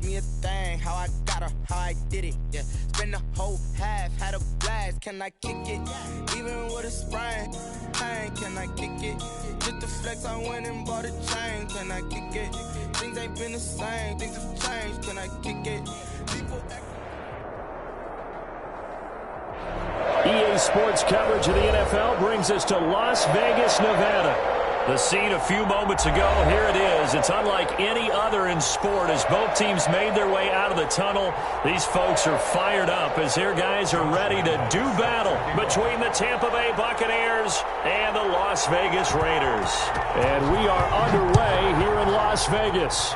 me a thing, how I got her, how I did it, yeah. Spend the whole half, had a blast, can I kick it? Even with a sprain, pain, can I kick it? Just to flex, I went and bought a chain, can I kick it? Things ain't been the same, things have changed, can I kick it? People EA Sports coverage of the NFL brings us to Las Vegas, Nevada. The scene a few moments ago, here it is. It's unlike any other in sport as both teams made their way out of the tunnel. These folks are fired up as their guys are ready to do battle between the Tampa Bay Buccaneers and the Las Vegas Raiders. And we are underway here in Las Vegas.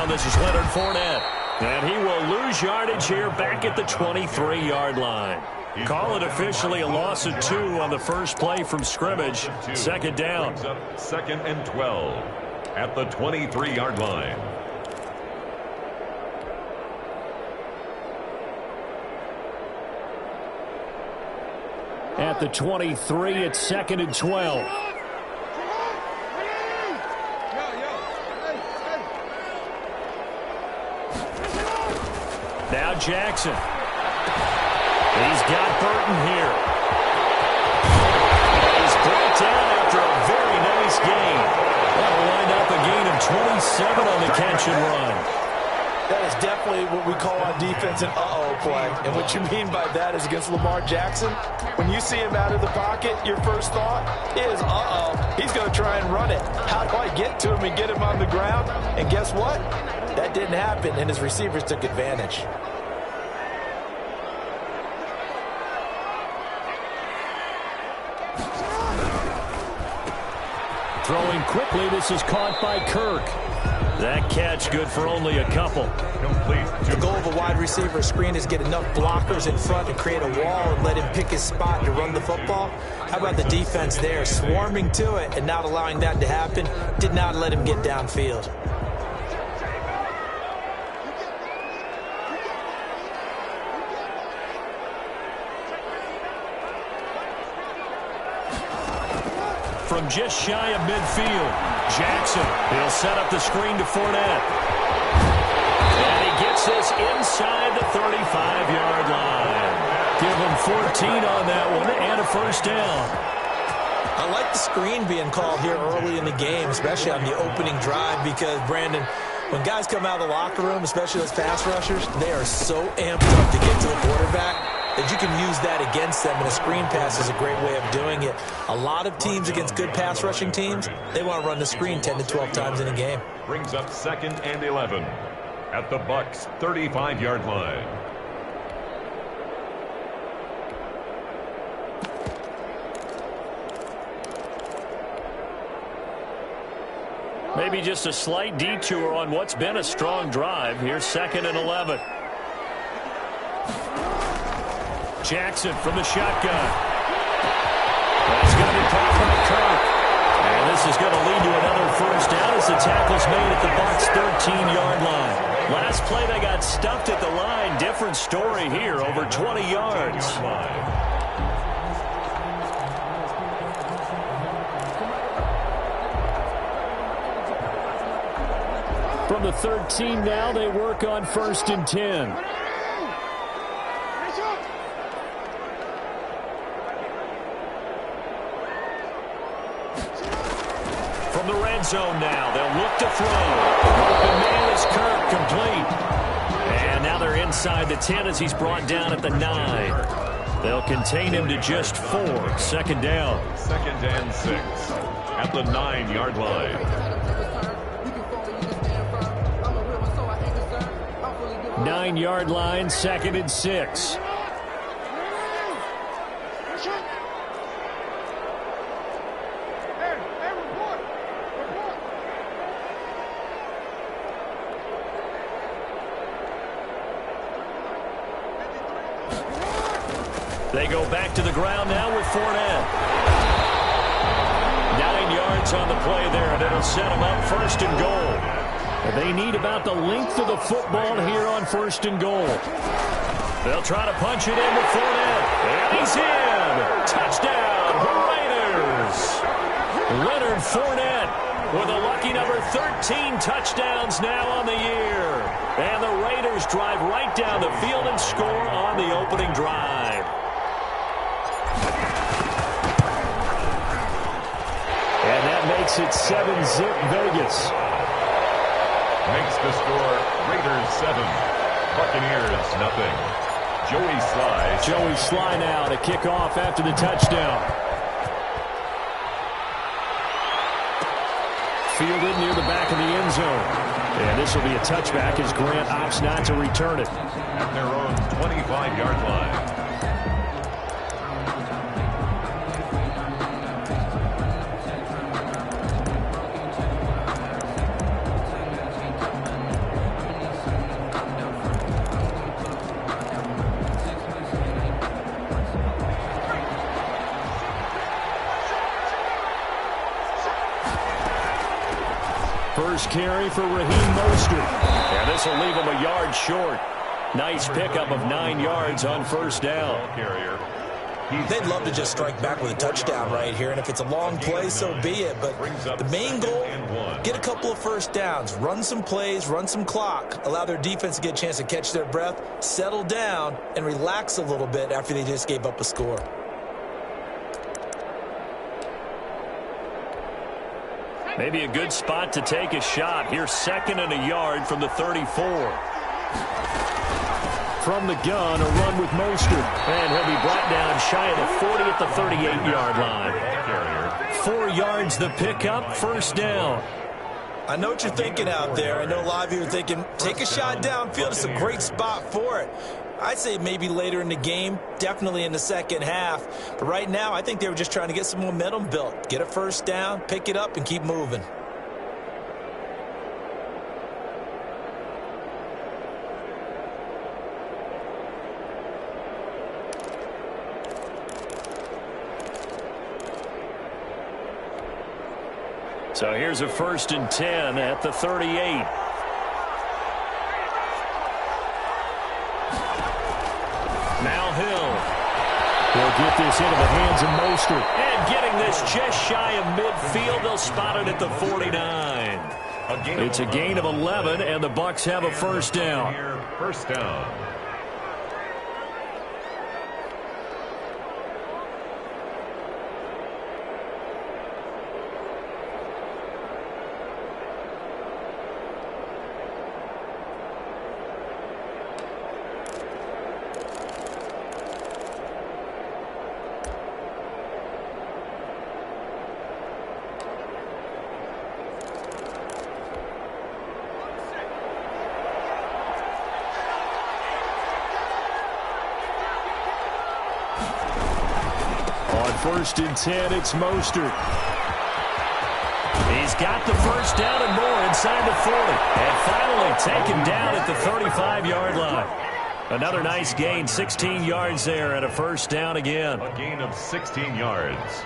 This is Leonard Fournette, and he will lose yardage here back at the 23-yard line. Call it officially a loss of 2 on the first play from scrimmage. Second down. Second and 12 at the 23-yard line. At the 23, it's second and 12. Now Jackson. He's got Burton here. He's brought down after a very nice gain. That'll wind up a gain of 27 on the catch and run. That is definitely what we call on defense an uh-oh play. And what you mean by that is against Lamar Jackson, when you see him out of the pocket, your first thought is, uh-oh, he's going to try and run it. How do I get to him and get him on the ground? And guess what? That didn't happen, and his receivers took advantage. Throwing quickly, this is caught by Kirk. That catch good for only a couple. Complete. The goal of a wide receiver screen is get enough blockers in front to create a wall and let him pick his spot to run the football. How about the defense there, swarming to it and not allowing that to happen? Did not let him get downfield. From just shy of midfield, Jackson, he'll set up the screen to Fournette. And he gets this inside the 35-yard line. Give him 14 on that one and a first down. I like the screen being called here early in the game, especially on the opening drive, because, Brandon, when guys come out of the locker room, especially those pass rushers, they are so amped up to get to the quarterback that you can use that against them, and a screen pass is a great way of doing it. A lot of teams against good pass rushing teams, they want to run the screen 10 to 12 times in a game. Brings up second and 11 at the Bucs 35-yard line. Maybe just a slight detour on what's been a strong drive. Here's second and 11. Jackson from the shotgun. That's going to be caught by Kirk. And this is going to lead to another first down as the tackle's made at the Bucs' 13-yard line. Last play, they got stuffed at the line. Different story here, over 20 yards. From the 13 now, they work on first and 10. From the red zone now, they'll look to throw. Open man is Kirk, complete. And now they're inside the 10 as he's brought down at the 9. They'll contain him to just 4. Second down. Second and 6 at the 9-yard line. 9-yard line, second and 6. They go back to the ground now with Fournette. 9 yards on the play there, and it'll set them up first and goal. They need about the length of the football here on first and goal. They'll try to punch it in with Fournette. And he's in. Touchdown, Raiders. Leonard Fournette with a lucky number 13 touchdowns now on the year. And the Raiders drive right down the field and score on the opening drive. And that makes it 7-zip Vegas. Makes the score Raiders 7, Buccaneers nothing. Joey Sly now to kick off after the touchdown. Fielded near the back of the end zone. And this will be a touchback as Grant opts not to return it. At their own 25-yard line. First carry for Raheem Mostert. And this will leave him a yard short. Nice pickup of 9 yards on first down. They'd love to just strike back with a touchdown right here, and if it's a long play, so be it. But the main goal, get a couple of first downs, run some plays, run some clock, allow their defense to get a chance to catch their breath, settle down, and relax a little bit after they just gave up a score. Maybe a good spot to take a shot. Here's 2nd and a yard from the 34. From the gun, a run with Mostert. And he'll be brought down shy of the 40 at the 38-yard line. 4 yards the pickup, first down. I know what you're thinking out there. I know a lot of you are thinking, take a shot downfield. It's a great spot for it. I'd say maybe later in the game, definitely in the second half. But right now, I think they were just trying to get some momentum built. Get a first down, pick it up, and keep moving. So here's a 1st and 10 at the 38. Now Hill will get this into the hands of Mostert. And getting this just shy of midfield. They'll spot it at the 49. It's a gain of 11, and the Bucs have a first down. First down. On 1st and 10, it's Mostert. He's got the first down and more inside the 40. And finally taken down at the 35-yard line. Another nice gain, 16 yards there and a first down again. A gain of 16 yards.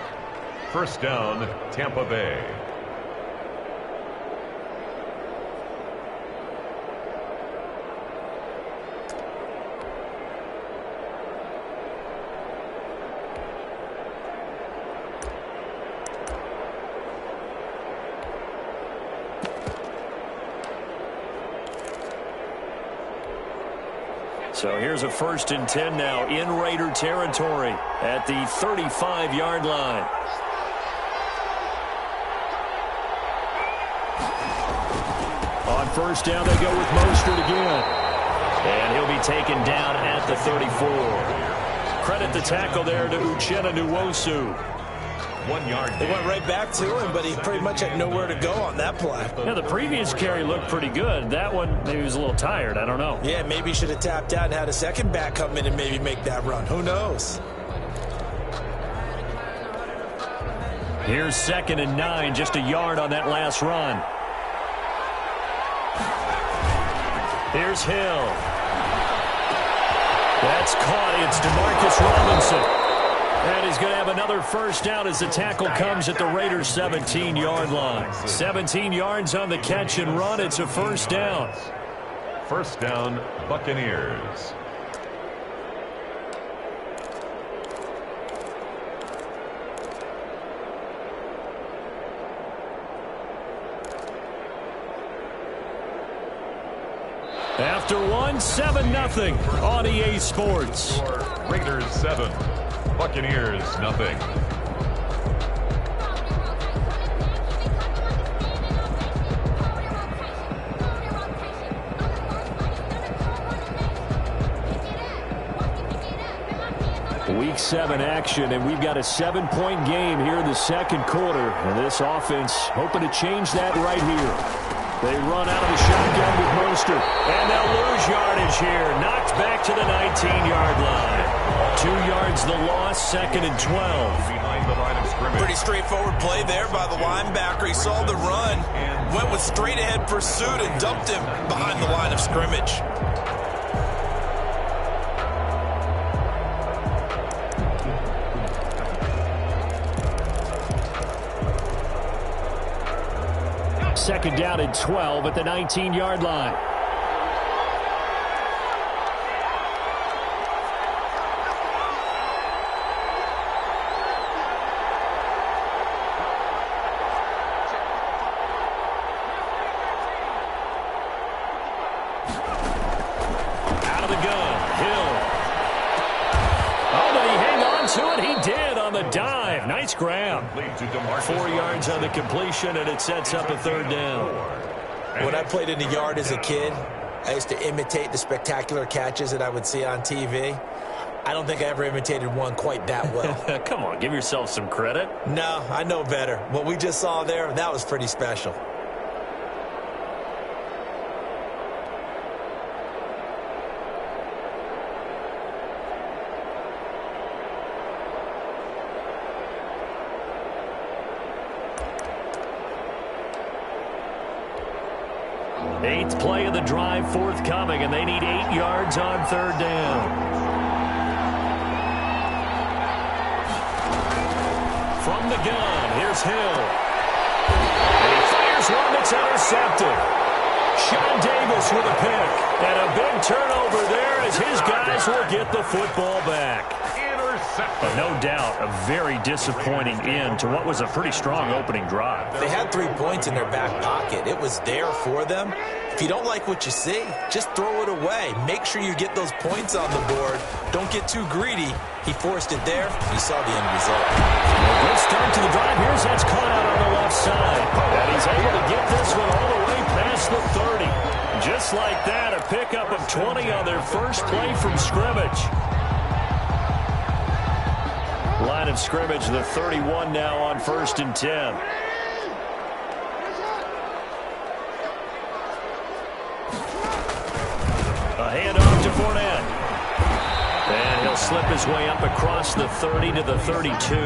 First down, Tampa Bay. So here's a 1st and 10 now in Raider territory at the 35-yard line. On first down, they go with Mostert again. And he'll be taken down at the 34. Credit the tackle there to Uchenna Nwosu. 1 yard. They went right back to him, but he pretty much had nowhere to go on that play. Yeah, the previous carry looked pretty good. That one, maybe he was a little tired. I don't know. Yeah, maybe he should have tapped out and had a second back come in and maybe make that run. Who knows? Here's 2nd and 9, just a yard on that last run. Here's Hill. That's caught. It's DeMarcus Robinson. And he's going to have another first down as the tackle comes at the Raiders' 17-yard line. 17 yards on the catch and run. It's a first down. First down, Buccaneers. After one, 7-0 on EA Sports. Raiders 7, Buccaneers nothing. Week 7 action, and we've got a 7-point game here in the second quarter. And this offense hoping to change that right here. They run out of the shotgun with Mostert, and they'll lose yardage here. Knocked back to the 19-yard line. 2 yards the loss, 2nd and 12. Behind the line of scrimmage. Pretty straightforward play there by the linebacker. He saw the run, went with straight-ahead pursuit, and dumped him behind the line of scrimmage. Second down and 12 at the 19-yard line. Out of the gun, Hill. Oh, did he hang on to it? He did on the dive. Nice grab. 4 yards on the completion, and it sets up a third down. When I played in the yard as a kid, I used to imitate the spectacular catches that I would see on TV. I don't think I ever imitated one quite that well. Come on, give yourself some credit. No, I know better. What we just saw there, that was pretty special. Eighth play of the drive forthcoming, and they need 8 yards on third down. From the gun, here's Hill. And he fires one that's intercepted. Sean Davis with a pick. And a big turnover there as his guys will get the football back. No doubt a very disappointing end to what was a pretty strong opening drive. They had 3 points in their back pocket. It was there for them. If you don't like what you see, just throw it away. Make sure you get those points on the board. Don't get too greedy. He forced it there. You saw the end result. A good start to the drive. Here's that's caught out on the left side. And he's able to get this one all the way past the 30. Just like that, a pickup of 20 on their first play from scrimmage. Line of scrimmage, the 31 now on 1st and 10. A handoff to Fournette. And he'll slip his way up across the 30 to the 32.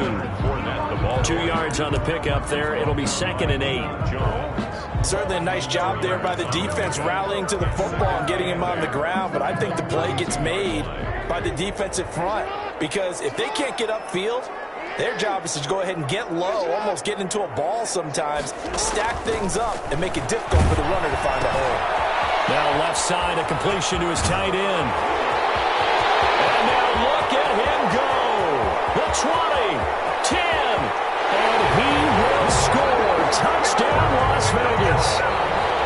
2 yards on the pickup there. It'll be 2nd and 8. Certainly a nice job there by the defense rallying to the football and getting him on the ground. But I think the play gets made by the defensive front. Because if they can't get upfield, their job is to go ahead and get low, almost get into a ball sometimes, stack things up, and make it difficult for the runner to find a hole. Now left side, a completion to his tight end. And now look at him go. The 20, 10, and he will score. Touchdown, Las Vegas.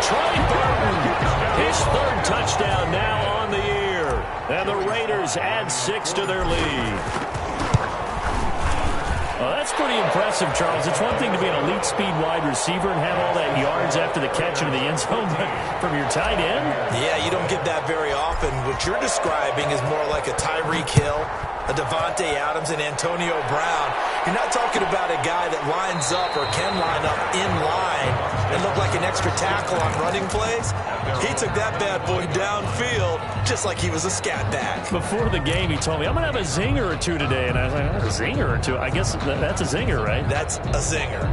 Trey Burton, his 3rd touchdown now on the year. And the Raiders add 6 to their lead. Well, that's pretty impressive, Charles. It's one thing to be an elite speed wide receiver and have all that yards after the catch into the end zone, but from your tight end? Yeah, you don't get that very often. What you're describing is more like a Tyreek Hill, a Devontae Adams, and Antonio Brown. You're not talking about a guy that lines up or can line up in line and look like an extra tackle on running plays, he took that bad boy downfield just like he was a scat back. Before the game, he told me, I'm going to have a zinger or two today. And I was like, a zinger or two? I guess that's a zinger, right? That's a zinger.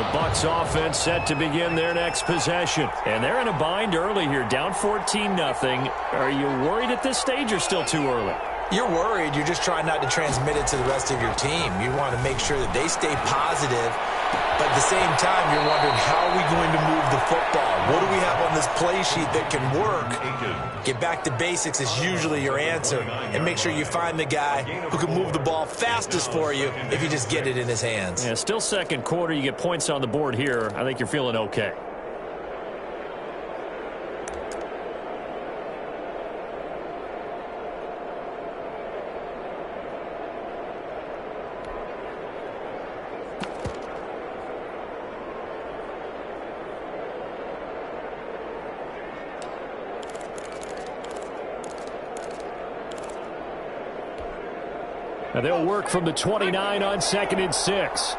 Bucs offense set to begin their next possession. And they're in a bind early here, down 14-0. Are you worried at this stage or still too early? You're worried. You're just trying not to transmit it to the rest of your team. You want to make sure that they stay positive. But at the same time, you're wondering, how are we going to move the football? What do we have on this play sheet that can work? Get back to basics is usually your answer. And make sure you find the guy who can move the ball fastest for you if you just get it in his hands. Yeah, still second quarter. You get points on the board here. I think you're feeling okay. Now they'll work from the 29 on 2nd and 6.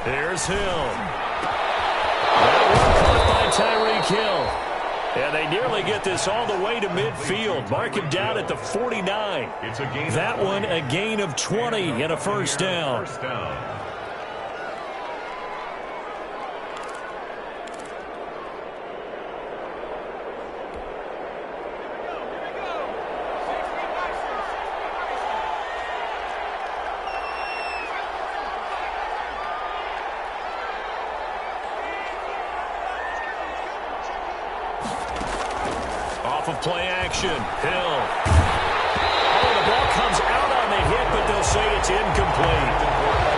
Here's Hill. That one caught by Tyreek Hill. And they nearly get this all the way to midfield. Mark him down at the 49. That one a gain of 20 and a first down. Off of play action, Hill. Oh, the ball comes out on the hit, but they'll say it's incomplete.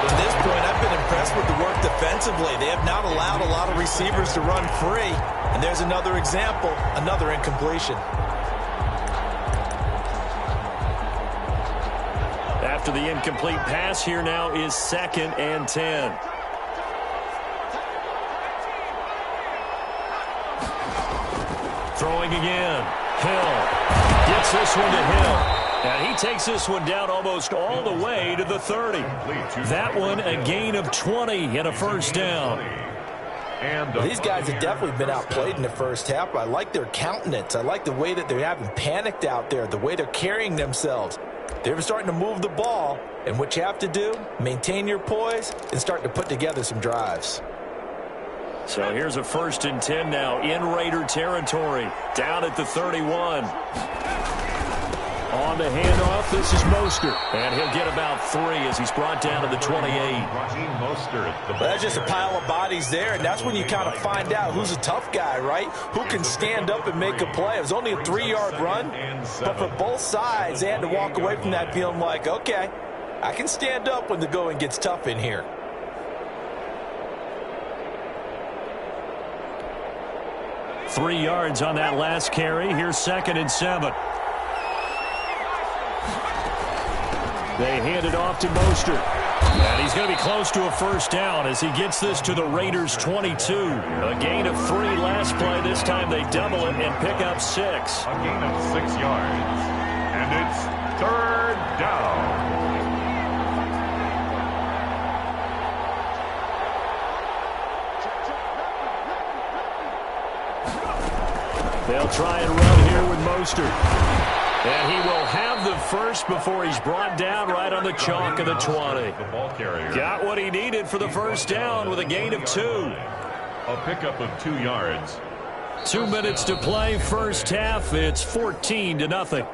To this point, I've been impressed with the work defensively. They have not allowed a lot of receivers to run free. And there's another example, another incompletion. After the incomplete pass, here now is 2nd and 10. Throwing again. Hill gets this one to Hill. And he takes this one down almost all the way to the 30. That one a gain of 20 and a first down. Well, these guys have definitely been outplayed in the first half, but I like their countenance. I like the way that they haven't panicked out there, the way they're carrying themselves. They're starting to move the ball, and what you have to do, maintain your poise and start to put together some drives. So here's a 1st and 10 now in Raider territory, down at the 31. On the handoff, this is Mostert. And he'll get about 3 as he's brought down to the 28. That's just a pile of bodies there, and that's when you kind of find out who's a tough guy, right? Who can stand up and make a play. It was only a 3-yard run, but for both sides, they had to walk away from that feeling like, okay, I can stand up when the going gets tough in here. Three yards on that last carry. Here's 2nd and 7. They hand it off to Mostert. And he's going to be close to a first down as he gets this to the Raiders' 22. A gain of 3 last play. This time they double it and pick up 6. A gain of 6 yards. And it's 3rd down. They'll try and run here with Mostert. And he will have the first before he's brought down right on the chalk of the 20. The ball carrier Got what he needed for the first down with a gain of 2. a pickup of 2 yards. 2 minutes to play, first half. It's 14-0.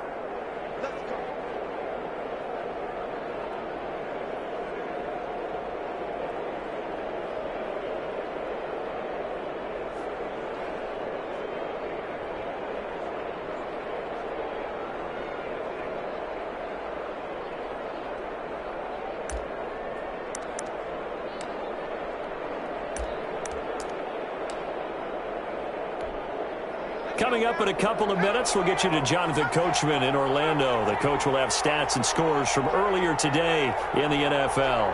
Coming up in a couple of minutes, we'll get you to Jonathan Coachman in Orlando. The coach will have stats and scores from earlier today in the NFL.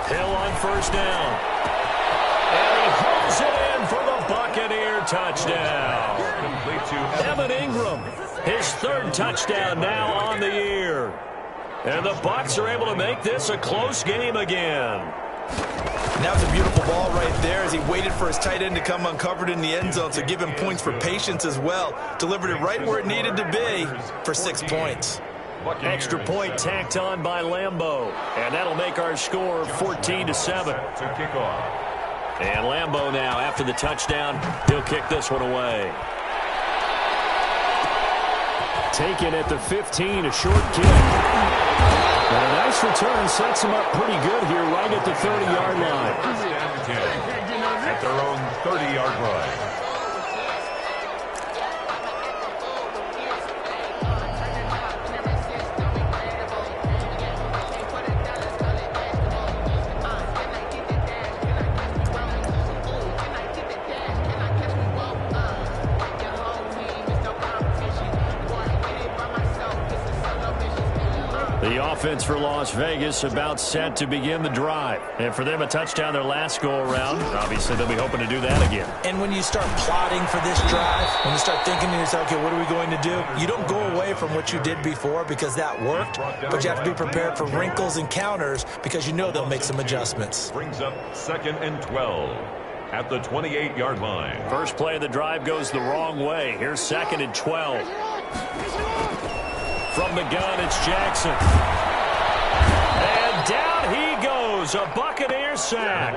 Hill on first down. And he hauls it in for the Buccaneer touchdown. Evan Ingram, his third touchdown now on the year. And the Bucs are able to make this a close game again. And that was a beautiful ball right there as he waited for his tight end to come uncovered in the end zone, so give him points for patience as well. Delivered it right where it needed to be for 6 points. Extra point tacked on by Lambeau. And that'll make our score 14-7. And Lambeau now, after the touchdown, he'll kick this one away. Taken at the 15, a short kick. And a nice return sets him up pretty good here right at the 30-yard line. At their own 30-yard line. The offense for Las Vegas about set to begin the drive. And for them, a touchdown their last go-around. Obviously, they'll be hoping to do that again. And when you start plotting for this drive, when you start thinking to yourself, okay, what are we going to do? You don't go away from what you did before because that worked, but you have to be prepared for wrinkles and counters because you know they'll make some adjustments. Brings up 2nd and 12 at the 28-yard line. First play of the drive goes the wrong way. Here's 2nd and 12. From the gun, it's Jackson. And down he goes. A Buccaneer sack.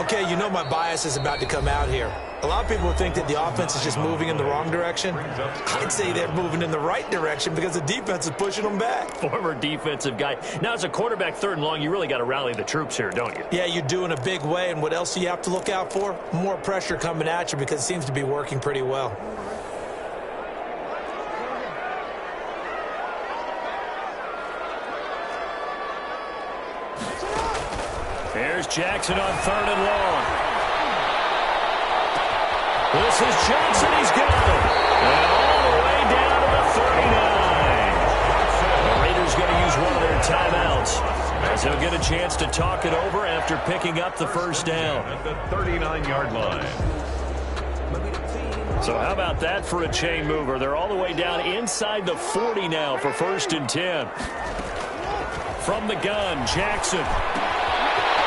Okay, you know my bias is about to come out here. A lot of people think that the offense is just moving in the wrong direction. I'd say they're moving in the right direction because the defense is pushing them back. Former defensive guy. Now, as a quarterback, 3rd and long, you really got to rally the troops here, don't you? Yeah, you do in a big way. And what else do you have to look out for? More pressure coming at you because it seems to be working pretty well. Here's Jackson on 3rd and long. This is Johnson. He's got it. And all the way down to the 39. The Raiders going to use one of their timeouts as they'll get a chance to talk it over after picking up the first down. At the 39-yard line. So how about that for a chain mover? They're all the way down inside the 40 now for 1st and 10. From the gun, Jackson.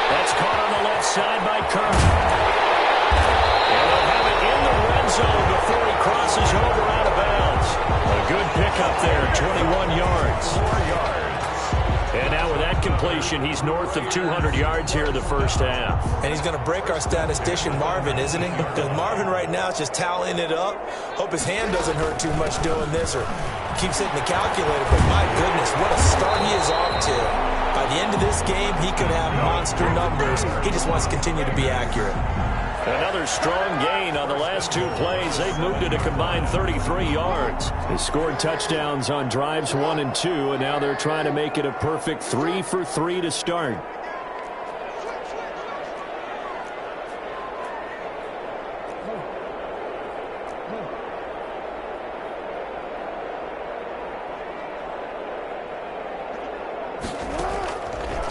That's caught on the left side by Kirk. And they'll have it in the red zone before he crosses over out of bounds. A good pickup there, 21 yards. 4 yards. And now with that completion, he's north of 200 yards here in the first half. And he's going to break our statistician Marvin, isn't he? Because Marvin right now is just tallying it up. Hope his hand doesn't hurt too much doing this or keeps hitting the calculator. But my goodness, what a start he is off to. By the end of this game, he could have monster numbers. He just wants to continue to be accurate. Another strong gain on the last 2 plays. They've moved it a combined 33 yards. They scored touchdowns on drives 1 and 2, and now they're trying to make it a perfect 3 for 3 to start.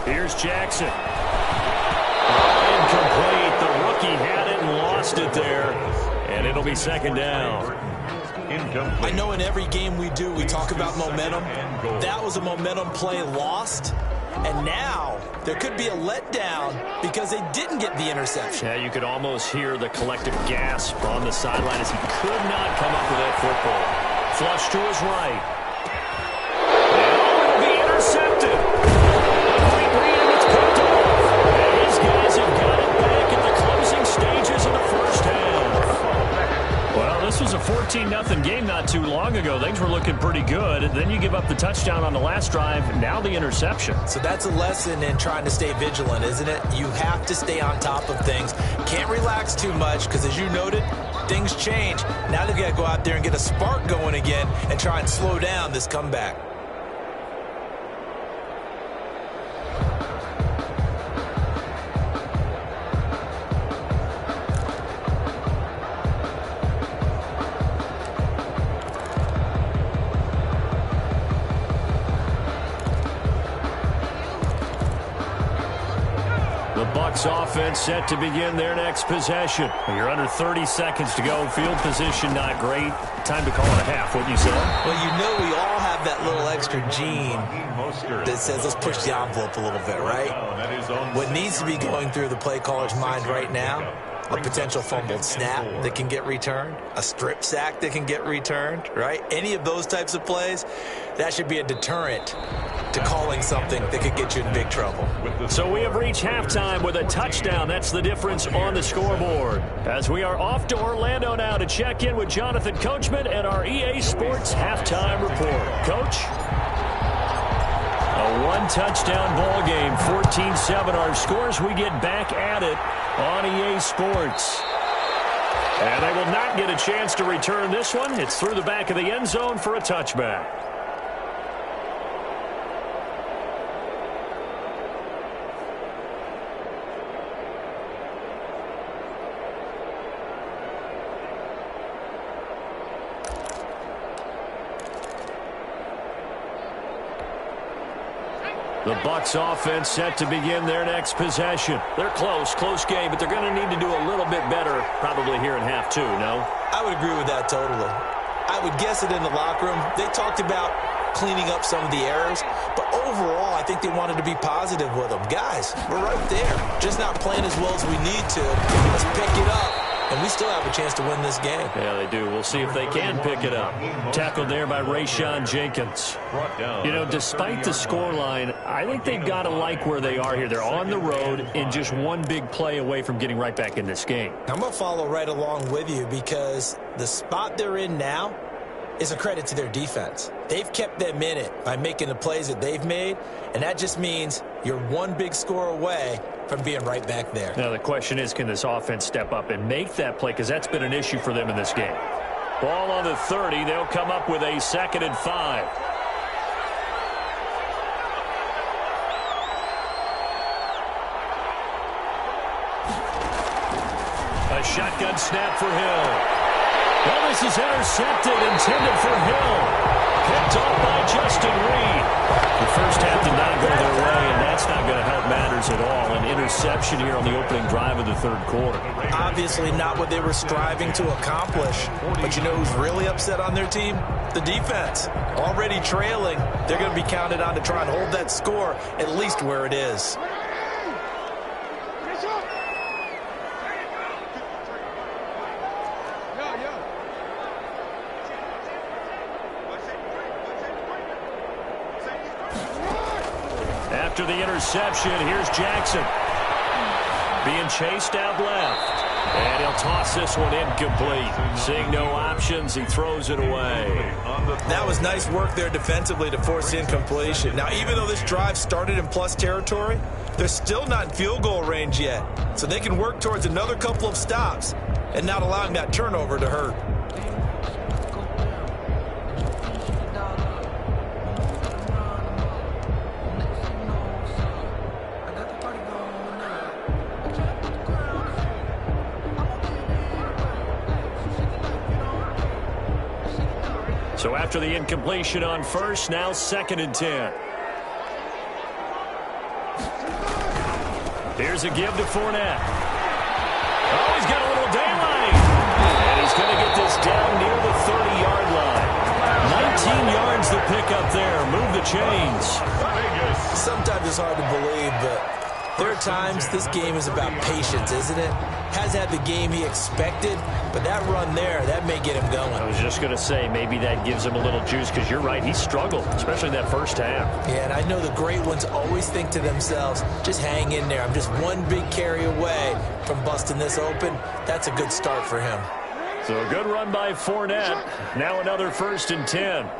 Here's Jackson. Incomplete. The rookie had it and lost it there. And it'll be 2nd down. I know in every game we do, we talk about momentum. That was a momentum play lost. And now there could be a letdown because they didn't get the interception. Yeah, you could almost hear the collective gasp on the sideline as he could not come up with that football. Flush to his right. And it'll be intercepted. These guys have got it back in the closing stages of the first half. Well, this was a 14-0 game not too long ago. Things were looking pretty good. And then you give up the touchdown on the last drive. Now the interception. So that's a lesson in trying to stay vigilant, isn't it? You have to stay on top of things. Can't relax too much because, as you noted, things change. Now they've got to go out there and get a spark going again and try and slow down this comeback. Bucs offense set to begin their next possession. You're under 30 seconds to go. Field position not great. Time to call it a half, wouldn't you say? Well, you know we all have that little extra gene that says let's push the envelope a little bit, right? What needs to be going through the play caller's mind right now, a potential fumbled snap that can get returned, a strip sack that can get returned, right? Any of those types of plays, that should be a deterrent to calling something that could get you in big trouble. So we have reached halftime with a touchdown. That's the difference on the scoreboard. As we are off to Orlando now to check in with Jonathan Coachman and our EA Sports halftime report. Coach? A one-touchdown ball game, 14-7 our scores. We get back at it on EA Sports. And they will not get a chance to return this one. It's through the back of the end zone for a touchback. The Bucs offense set to begin their next possession. They're close game, but they're going to need to do a little bit better probably here in half two, no? I would agree with that totally. I would guess it in the locker room. They talked about cleaning up some of the errors, but overall I think they wanted to be positive with them. Guys, we're right there. Just not playing as well as we need to. Let's pick it up. And we still have a chance to win this game. Yeah, they do. We'll see if they can pick it up. Tackled there by Rayshon Jenkins. You know, despite the scoreline, I think they've got to like where they are here. They're on the road and just one big play away from getting right back in this game. I'm going to follow right along with you because the spot they're in now is a credit to their defense. They've kept them in it by making the plays that they've made, and that just means you're one big score away from being right back there. Now the question is, can this offense step up and make that play? Because that's been an issue for them in this game. Ball on the 30. They'll come up with a 2nd and 5. A shotgun snap for Hill. Well, this is intercepted, intended for Hill. Picked off by Justin Reed. The first half did not go their way, and that's not going to help matters at all. An interception here on the opening drive of the third quarter. Obviously not what they were striving to accomplish. But you know who's really upset on their team? The defense. Already trailing, they're going to be counted on to try and hold that score at least where it is. After the interception, here's Jackson. Being chased out left. And he'll toss this one incomplete. Seeing no options, he throws it away. That was nice work there defensively to force incompletion. Now, even though this drive started in plus territory, they're still not in field goal range yet. So they can work towards another couple of stops and not allowing that turnover to hurt. So after the incompletion on first, now 2nd and 10. Here's a give to Fournette. Oh, he's got a little daylight. And he's going to get this down near the 30-yard line. 19 yards to pick up there. Move the chains. Sometimes it's hard to believe, but there are times this game is about patience, isn't it? Has had the game he expected, but that run there, that may get him going. I was just going to say, maybe that gives him a little juice, because you're right, he struggled, especially that first half. Yeah, and I know the great ones always think to themselves, just hang in there. I'm just one big carry away from busting this open. That's a good start for him. So a good run by Fournette. Now another 1st and 10.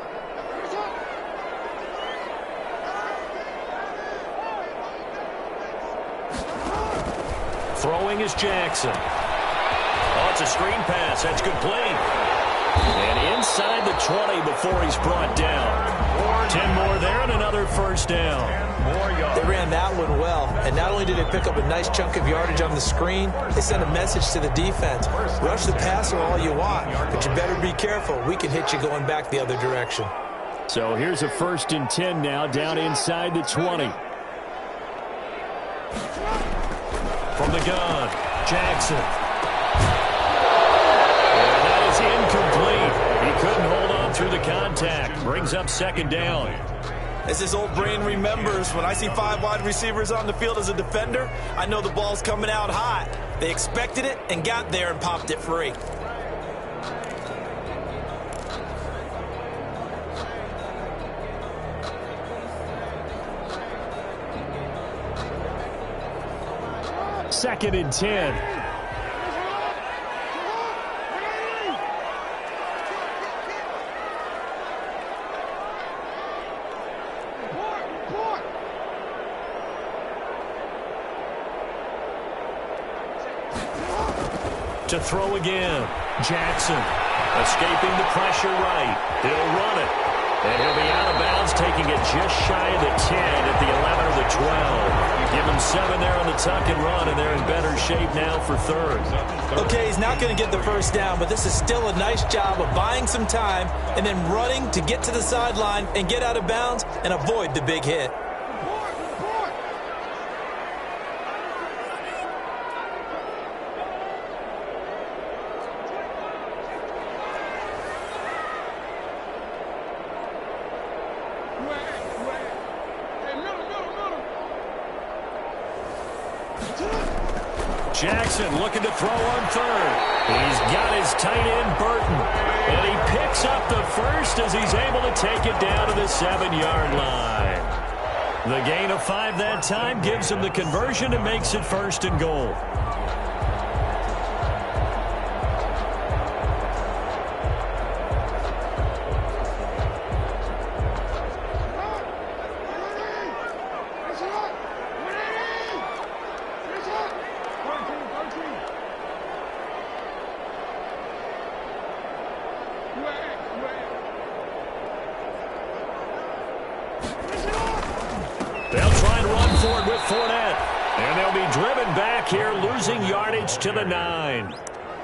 Throwing is Jackson. Oh, it's a screen pass. That's complete. And inside the 20 before he's brought down. 10 more there and another 1st down. They ran that one well. And not only did they pick up a nice chunk of yardage on the screen, they sent a message to the defense. Rush the passer all you want, but you better be careful. We can hit you going back the other direction. So here's a 1st and 10 now, down inside the 20. From the gun, Jackson. And that is incomplete. He couldn't hold on through the contact. Brings up second down. As his old brain remembers, when I see 5 wide receivers on the field as a defender, I know the ball's coming out hot. They expected it and got there and popped it free. Second and 10. To throw again. Jackson escaping the pressure right. He'll run it. And he'll be out of bounds, taking it just shy of the 10 at the 11 or the 12. Give him 7 there on the tuck and run, and they're in better shape now for third. Okay, he's not going to get the first down, but this is still a nice job of buying some time and then running to get to the sideline and get out of bounds and avoid the big hit. Jackson looking to throw on third. He's got his tight end, Burton. And he picks up the first as he's able to take it down to the 7-yard line. The gain of 5 that time gives him the conversion and makes it first and goal. They'll try and run for it with Fournette. And they'll be driven back here, losing yardage to the 9.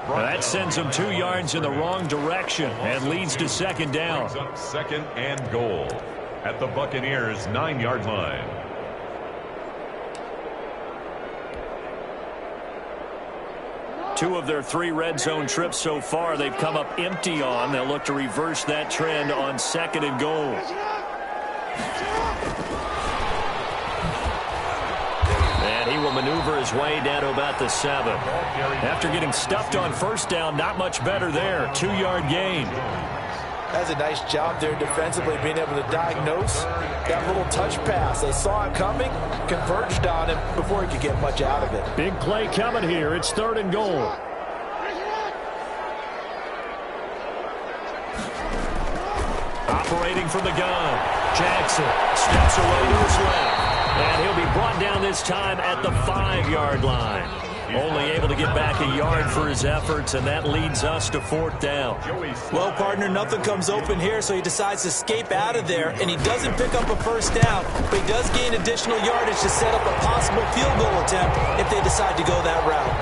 That sends them 2 yards in the wrong direction and leads to second down. Second and goal at the Buccaneers' 9-yard line. Two of their 3 red zone trips so far, they've come up empty on. They'll look to reverse that trend on second and goal. And he will maneuver his way down to about the 7. After getting stuffed on first down, not much better there. 2-yard gain. That's a nice job there defensively, being able to diagnose that little touch pass. They saw it coming, converged on him before he could get much out of it. Big play coming here. It's third and goal. Operating from the gun. Jackson steps away to his left. And he'll be brought down this time at the 5-yard line. Only able to get back a yard for his efforts, and that leads us to fourth down. Well, partner, nothing comes open here, so he decides to escape out of there, and he doesn't pick up a first down, but he does gain additional yardage to set up a possible field goal attempt if they decide to go that route.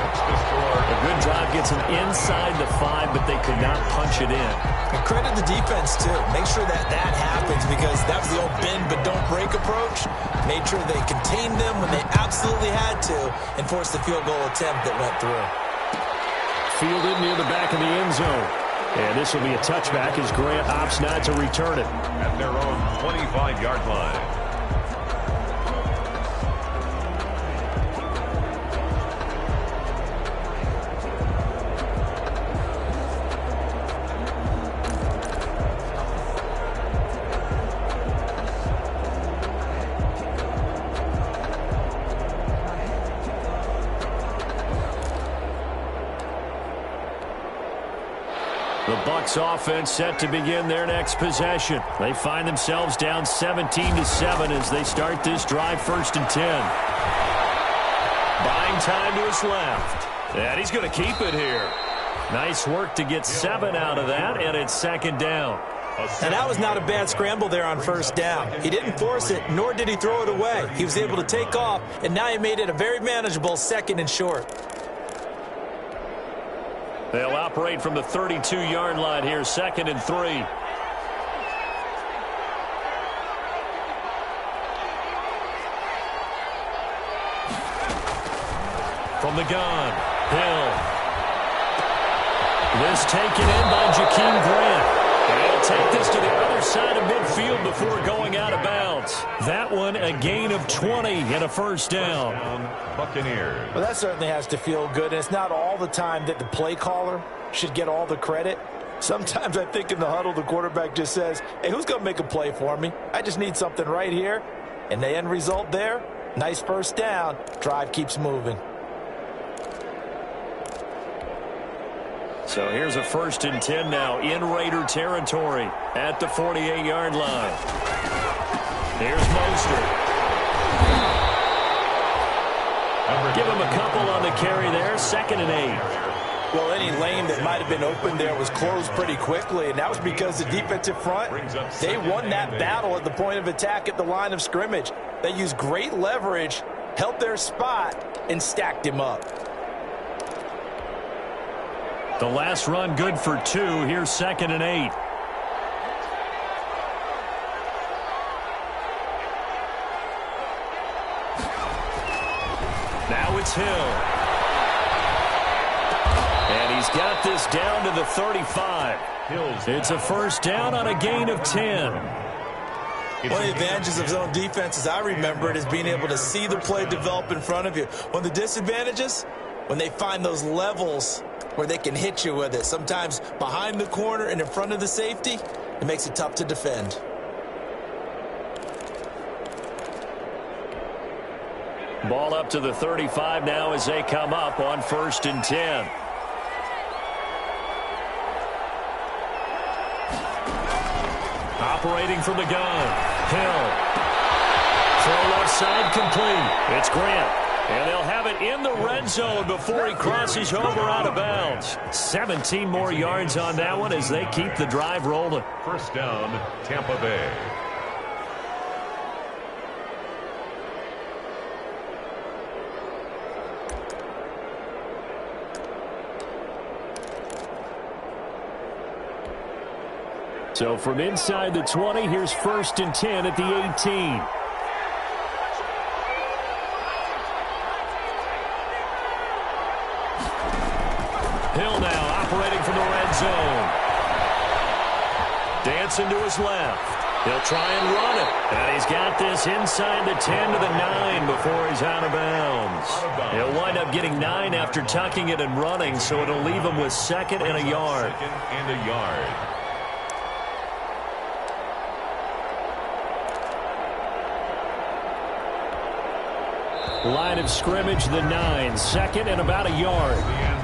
A good drive gets him inside the 5, but they could not punch it in. And credit the defense, too. Make sure that that happens, because that was the old bend but don't break approach. Made sure they contained them when they absolutely had to and forced the field goal attempt that went through. Fielded near the back of the end zone. And this will be a touchback as Grant opts not to return it. At their own 25-yard line. The Bucs offense set to begin their next possession. They find themselves down 17-7 as they start this drive, first and 10. Buying time to his left. And he's going to keep it here. Nice work to get 7 out of that, and it's second down. And that was not a bad scramble there on first down. He didn't force it, nor did he throw it away. He was able to take off, and now he made it a very manageable second and short. They'll operate from the 32-yard line here, second and 3. From the gun, Hill. This taken in by Jakeem Grant. And he'll take this to the other side of midfield before going out of bounds. That one a gain of 20 and a first down. Buccaneers. Well, that certainly has to feel good. And it's not all the time that the play caller should get all the credit. Sometimes I think in the huddle, the quarterback just says, hey, who's going to make a play for me? I just need something right here. And the end result there, nice first down. Drive keeps moving. So here's a 1st and 10 now in Raider territory at the 48-yard line. Here's Mostert. Give him a couple on the carry there. 2nd and 8. Well, any lane that might have been open there was closed pretty quickly, and that was because the defensive front, they won that battle at the point of attack at the line of scrimmage. They used great leverage, held their spot, and stacked him up. The last run good for 2. Here's 2nd and 8. Now it's Hill. And he's got this down to the 35. It's a first down on a gain of 10. One of the advantages of zone defense, as I remember it, is being able to see the play develop in front of you. One of the disadvantages, when they find those levels where they can hit you with it. Sometimes behind the corner and in front of the safety, it makes it tough to defend. Ball up to the 35 now as they come up on 1st and 10. Operating from the gun, Hill. Throw left side complete. It's Grant. And they'll have it in the red zone before he crosses over out of bounds. 17 more yards on that one as they keep the drive rolling. First down, Tampa Bay. So from inside the 20, here's 1st and 10 at the 18. Hill now operating from the red zone. Dancing to his left. He'll try and run it. And he's got this inside the 10 to the 9 before he's out of bounds. He'll wind up getting 9 after tucking it and running, so it'll leave him with 2nd and a yard. 2nd and a yard. Line of scrimmage, the 9. 2nd and about a yard.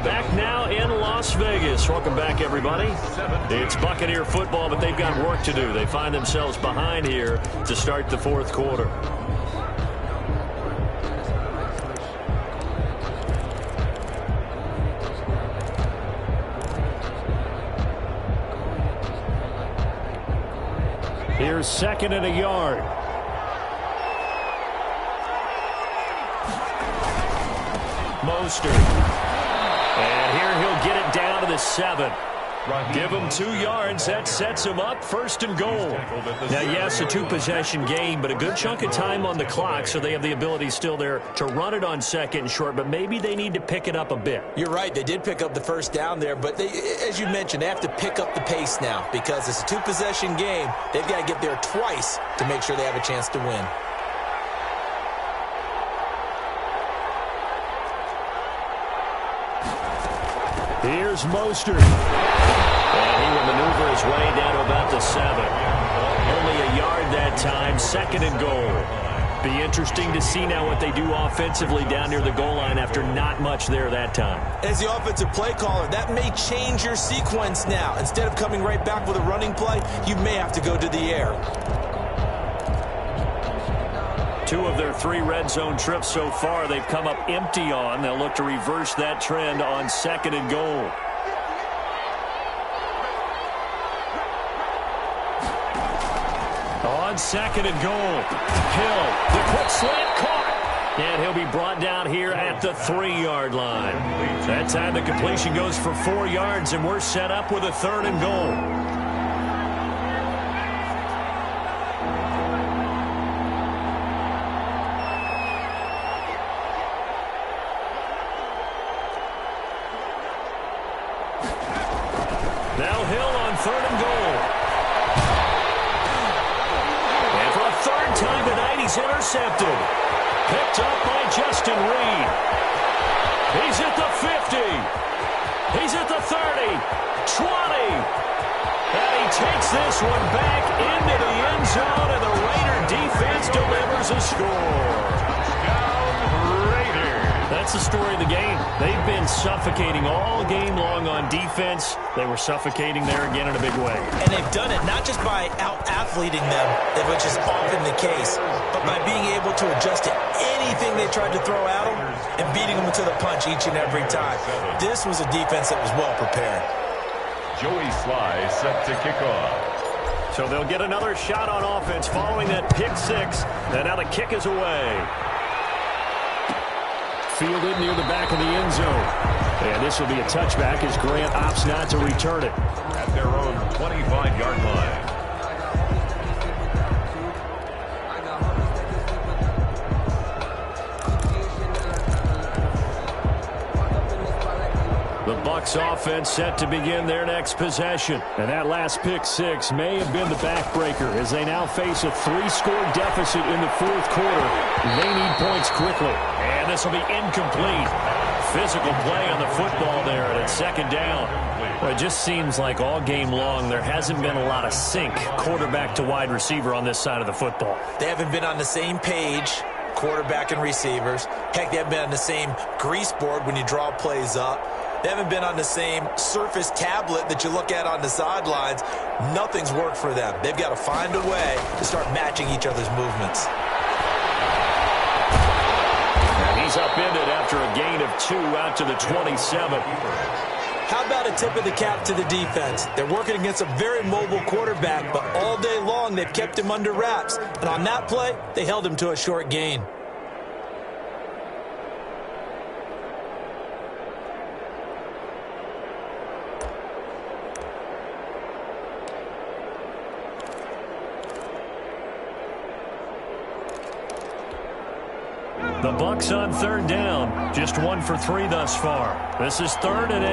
Back now in Las Vegas. Welcome back, everybody. It's Buccaneer football, but they've got work to do. They find themselves behind here to start the 4th quarter. Here's 2nd and a yard. Mostert. And here he'll get it down to the 7. Give him 2 yards. That sets him up 1st and goal. Now, yes, a 2-possession game, but a good chunk of time on the clock, so they have the ability still there to run it on 2nd and short, but maybe they need to pick it up a bit. You're right. They did pick up the first down there, but they, as you mentioned, they have to pick up the pace now because it's a 2-possession game. They've got to get there twice to make sure they have a chance to win. Here's Mostert. And he will maneuver his way down to about the 7. Only a yard that time, 2nd and goal. Be interesting to see now what they do offensively down near the goal line after not much there that time. As the offensive play caller, that may change your sequence now. Instead of coming right back with a running play, you may have to go to the air. 2 of their 3 red zone trips so far they've come up empty on. They'll look to reverse that trend on 2nd and goal. On 2nd and goal, Hill, the quick slant caught. And he'll be brought down here at the 3-yard line. That time the completion goes for 4 yards, and we're set up with a 3rd and goal. he's intercepted. Picked up by Justin Reed. He's at the 50. He's at the 30. 20. And he takes this one back into the end zone, and the Raider defense delivers a score. That's the story of the game. They've been suffocating all game long on defense. They were suffocating there again in a big way. And they've done it not just by out-athleting them, which is often the case, but by being able to adjust to anything they tried to throw at them and beating them to the punch each and every time. This was a defense that was well prepared. Joey Sly set to kick off. So they'll get another shot on offense following that pick six. And now the kick is away. Fielded near the back of the end zone. And this will be a touchback as Grant opts not to return it. At their own 25-yard line. The Bucs offense set to begin their next possession. And that last pick six may have been the backbreaker as they now face a 3-score deficit in the fourth quarter. They need points quickly. And this will be incomplete. Physical play on the football there, and it's second down. Well, it just seems like all game long there hasn't been a lot of sync quarterback to wide receiver on this side of the football. They haven't been on the same page, quarterback and receivers. Heck, they haven't been on the same grease board when you draw plays up. They haven't been on the same surface tablet that you look at on the sidelines. Nothing's worked for them. They've got to find a way to start matching each other's movements. And he's upended after a gain of 2 out to the 27. How about a tip of the cap to the defense? They're working against a very mobile quarterback, but all day long they've kept him under wraps. And on that play, they held him to a short gain. The Bucs on third down. Just 1 for 3 thus far. This is 3rd and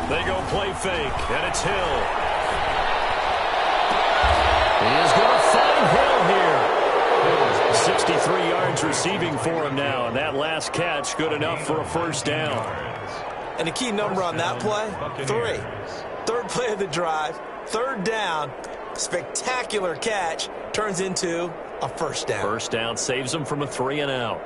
8. They go play fake, and it's Hill. He is going to find Hill here. 63 yards receiving for him now, and that last catch good enough for a first down. And the key number on that play, 3. Third play of the drive, third down. Spectacular catch turns into a first down. First down saves them from a 3 and out.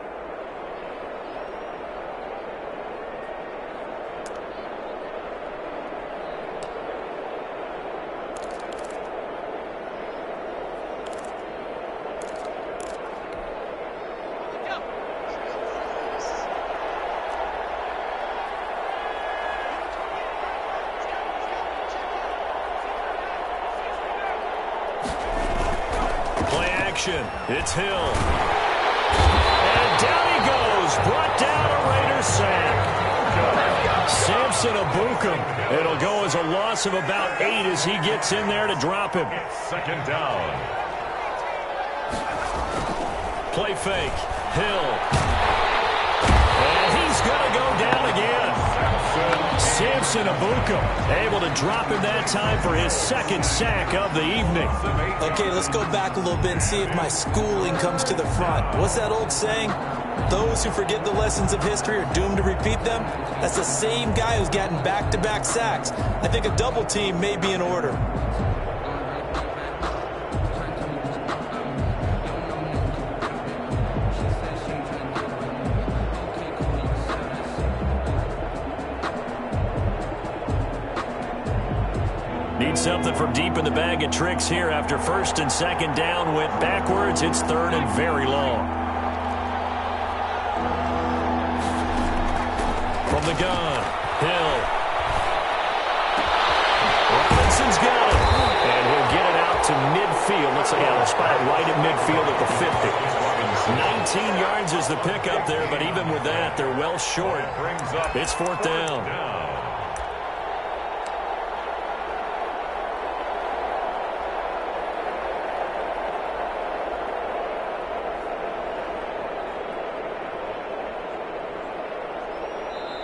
It's Hill. And down he goes. Brought down a Raider sack. Samson Abukum. It'll go as a loss of about 8 as he gets in there to drop him. Second down. Play fake. Hill. And he's going to go down again. Samson Abukum able to drop him that time for his second sack of the evening. Okay, let's go back a little bit and see if my schooling comes to the front. What's that old saying? Those who forget the lessons of history are doomed to repeat them. That's the same guy who's gotten back-to-back sacks. I think a double team may be in order. Need something from deep in the bag of tricks here after first and second down went backwards. It's 3rd and very long. From the gun, Hill. Robinson's got it. And he'll get it out to midfield. Let's say, yeah, they'll spot it right at midfield at the 50. 19 yards is the pickup there, but even with that, they're well short. It's 4th down.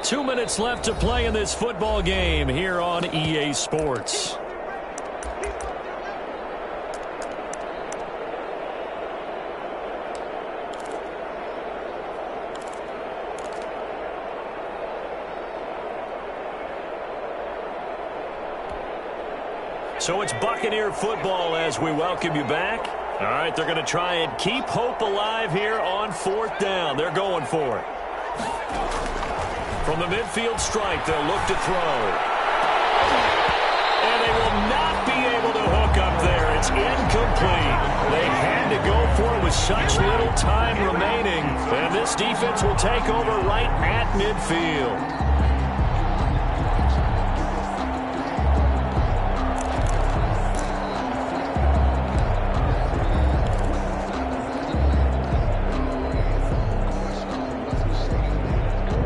Two minutes left to play in this football game here on EA Sports. So it's Buccaneer football as we welcome you back. All right, they're going to try and keep hope alive here on 4th down. They're going for it. From the midfield strike, they'll look to throw. And they will not be able to hook up there. It's incomplete. They had to go for it with such little time remaining. And this defense will take over right at midfield.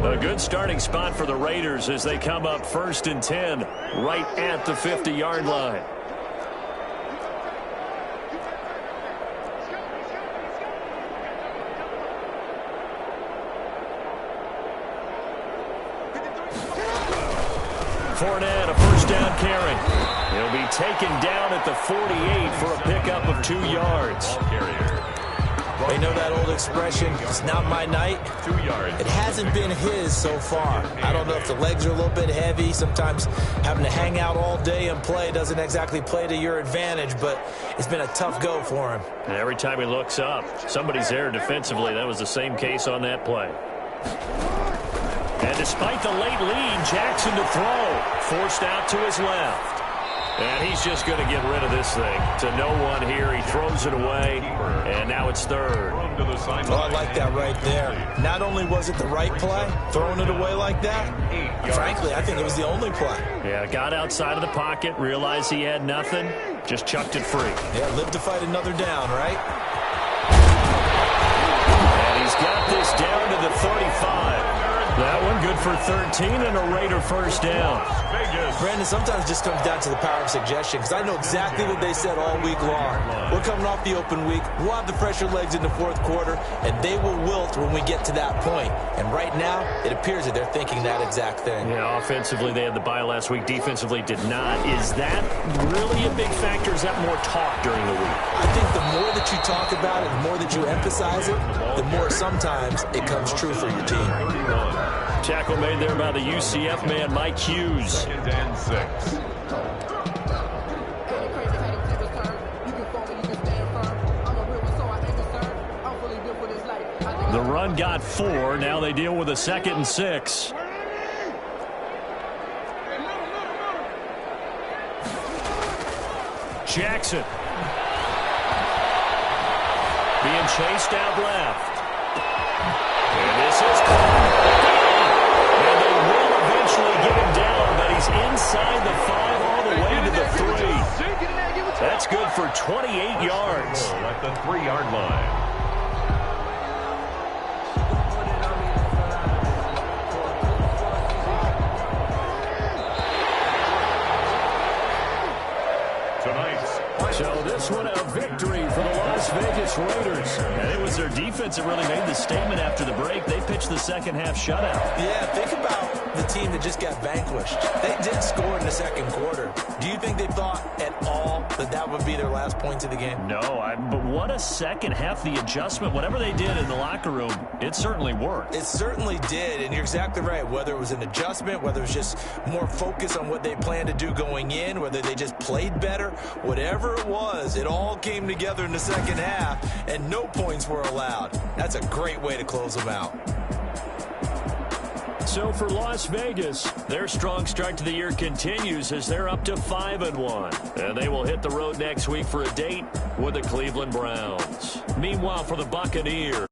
A good starting spot for the Raiders as they come up 1st and 10 right at the 50-yard line. Fournette, a 1st down carry. He'll be taken down at the 48 for a pickup of 2 yards. They know that old expression, it's not my night. 2 yards. It hasn't been his so far. I don't know if the legs are a little bit heavy. Sometimes having to hang out all day and play doesn't exactly play to your advantage, but it's been a tough go for him. And every time he looks up, somebody's there defensively. That was the same case on that play. And despite the late lead, Jackson to throw. Forced out to his left. And he's just going to get rid of this thing. To no one here. He throws it away. And now it's 3rd. Oh, I like that right there. Not only was it the right play, throwing it away like that, frankly, I think it was the only play. Yeah, got outside of the pocket, realized he had nothing, just chucked it free. Yeah, live to fight another down, right? And he's got this down to the 35. That one good for 13 and a Raider 1st down. Brandon, sometimes it just comes down to the power of suggestion, because I know exactly what they said all week long. We're coming off the open week. We'll have the fresher legs in the 4th quarter, and they will wilt when we get to that point. And right now, it appears that they're thinking that exact thing. Yeah, offensively, they had the bye last week. Defensively, did not. Is that really a big factor? Is that more talk during the week? I think the more that you talk about it, the more that you emphasize it, the more sometimes it comes true for your team. Tackle made there by the UCF man, Mike Hughes. 2nd and 6. The run got 4. Now they deal with a 2nd and 6. Jackson. Being chased out left. And this is caught. And they will eventually get him down, but he's inside the 5 all the way to the 3. That's good for 28 yards. At the 3-yard line. So this one a victory for the Las Vegas Raiders. And it was their defense that really made the statement after the break. They pitched the second-half shutout. Yeah, think about the team that just got vanquished. They did score in the 2nd quarter. Do you think they thought at all that that would be their last points of the game? No, but what a second half. The adjustment, whatever they did in the locker room, it certainly worked. It certainly did, and you're exactly right. Whether it was an adjustment, whether it was just more focus on what they planned to do going in, whether they just played better, whatever it was, it all came together in the 2nd half, and no points were allowed. That's a great way to close them out. So for Las Vegas, their strong start to the year continues as they're up to 5-1. And they will hit the road next week for a date with the Cleveland Browns. Meanwhile, for the Buccaneers,